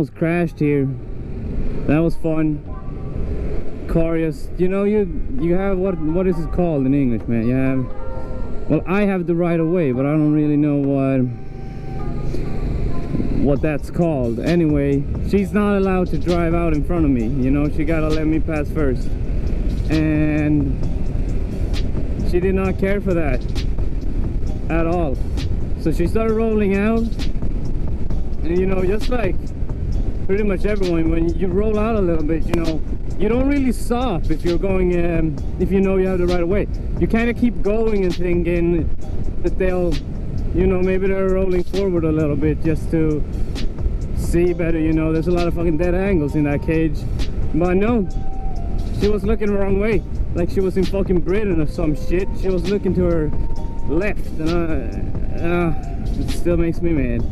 almost crashed here. That was fun. Car just, you know, you have, what is it called in English, man? You have, well, I have the right of way, but I don't really know what that's called. Anyway, she's not allowed to drive out in front of me, you know, she gotta let me pass first. And she did not care for that at all. So she started rolling out, and you know, just like pretty much everyone, when you roll out a little bit, you know, you don't really stop if you're going, if you know you have the right of way. You kind of keep going and thinking that they'll, you know, maybe they're rolling forward a little bit just to see better, you know. There's a lot of fucking dead angles in that cage. But no, she was looking the wrong way, like she was in fucking Britain or some shit. She was looking to her left, and it still makes me mad.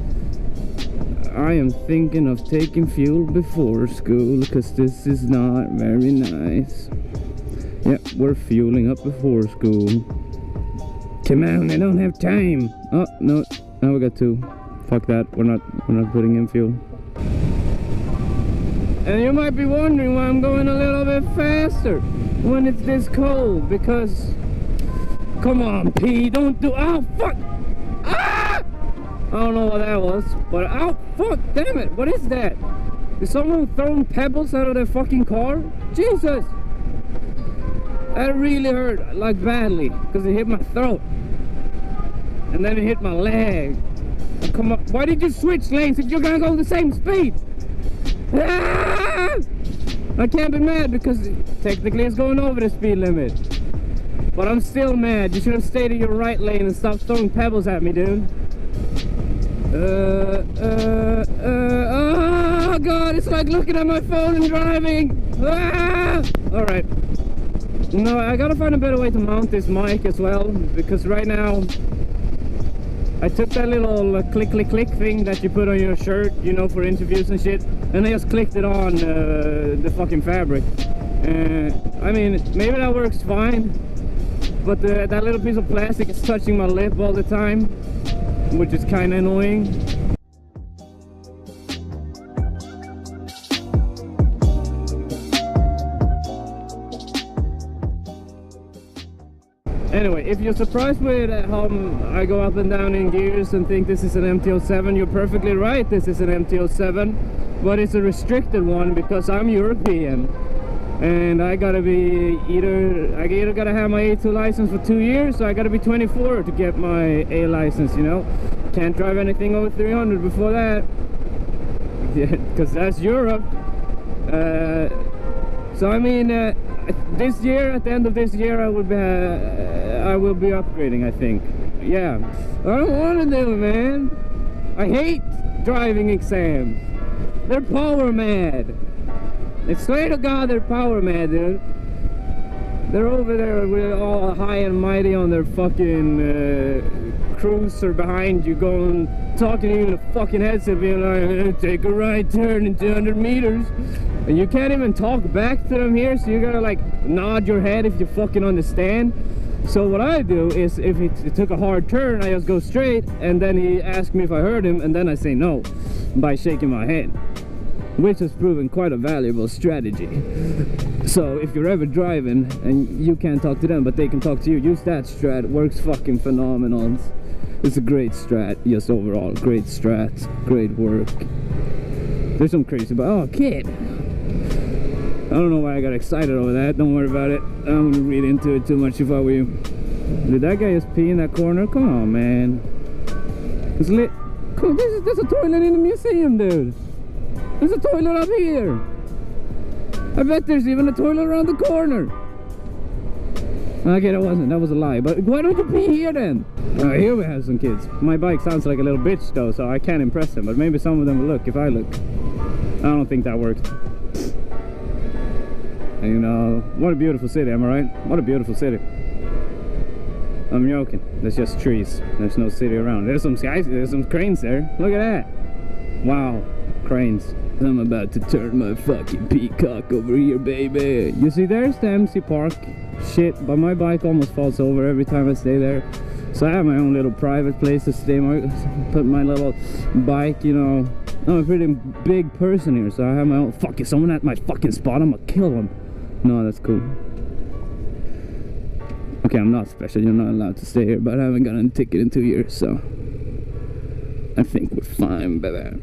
I am thinking of taking fuel before school, because this is not very nice. Yep, we're fueling up before school. Come on, I don't have time. Oh, no, now we got 2. Fuck that, we're not putting in fuel. And you might be wondering why I'm going a little bit faster when it's this cold, because... Come on, P, don't do... Oh, fuck! Ah! I don't know what that was, but oh fuck, damn it, what is that? Is someone throwing pebbles out of their fucking car? Jesus! That really hurt, like badly, because it hit my throat. And then it hit my leg. Oh, come on, why did you switch lanes if you're gonna go the same speed? Ah! I can't be mad because technically it's going over the speed limit. But I'm still mad. You should have stayed in your right lane and stopped throwing pebbles at me, dude. Oh god, it's like looking at my phone and driving. Alright, no, I gotta find a better way to mount this mic as well, because right now I took that little click thing that you put on your shirt, you know, for interviews and shit, and I just clicked it on the fucking fabric. I mean, maybe that works fine, but that little piece of plastic is touching my lip all the time, which is kind of annoying. Anyway, if you're surprised with how I go up and down in gears and think this is an MT-07, you're perfectly right, this is an MT-07, but it's a restricted one because I'm European. And I gotta be I either gotta have my A2 license for 2 years, or I gotta be 24 to get my A license, you know. Can't drive anything over 300 before that, because that's Europe. So I mean, this year, at the end of this year, I will be upgrading, I think. Yeah, I don't want to do it, man. I hate driving exams. They're power mad. I swear to God, they're power mad, dude. They're over there with all high and mighty on their fucking cruiser behind you, going, talking to you in a fucking headset, being like, take a right turn in 200 meters. And you can't even talk back to them here, so you gotta like nod your head if you fucking understand. So what I do is, if it took a hard turn, I just go straight, and then he asks me if I heard him, and then I say no by shaking my head, which has proven quite a valuable strategy. So if you're ever driving and you can't talk to them but they can talk to you, use that strat. It works fucking phenomenal. It's a great strat, just overall great strat, great work. There's some crazy, but oh, kid, I don't know why I got excited over that. Don't worry about it. I don't want to read into it too much if I were you. Did that guy just pee in that corner? Come on, man. It's lit. Come on, there's a toilet in the museum, dude. There's a toilet up here. I bet there's even a toilet around the corner. Okay, that wasn't. That was a lie. But why don't you pee here then? Here we have some kids. My bike sounds like a little bitch though, so I can't impress them. But maybe some of them will look if I look. I don't think that works. And, you know, what a beautiful city, am I right? What a beautiful city. I'm joking. There's just trees. There's no city around. There's some guys. There's some cranes there. Look at that. Wow. Cranes. I'm about to turn my fucking peacock over here, baby. You see, there's the MC Park. Shit, but my bike almost falls over every time I stay there. So I have my own little private place to stay, put my little bike, you know. I'm a pretty big person here, so I have my own. Fuck, if someone at my fucking spot, I'm gonna kill them. No, that's cool. Okay, I'm not special, you're not allowed to stay here, but I haven't gotten a ticket in 2 years, so I think we're fine by that.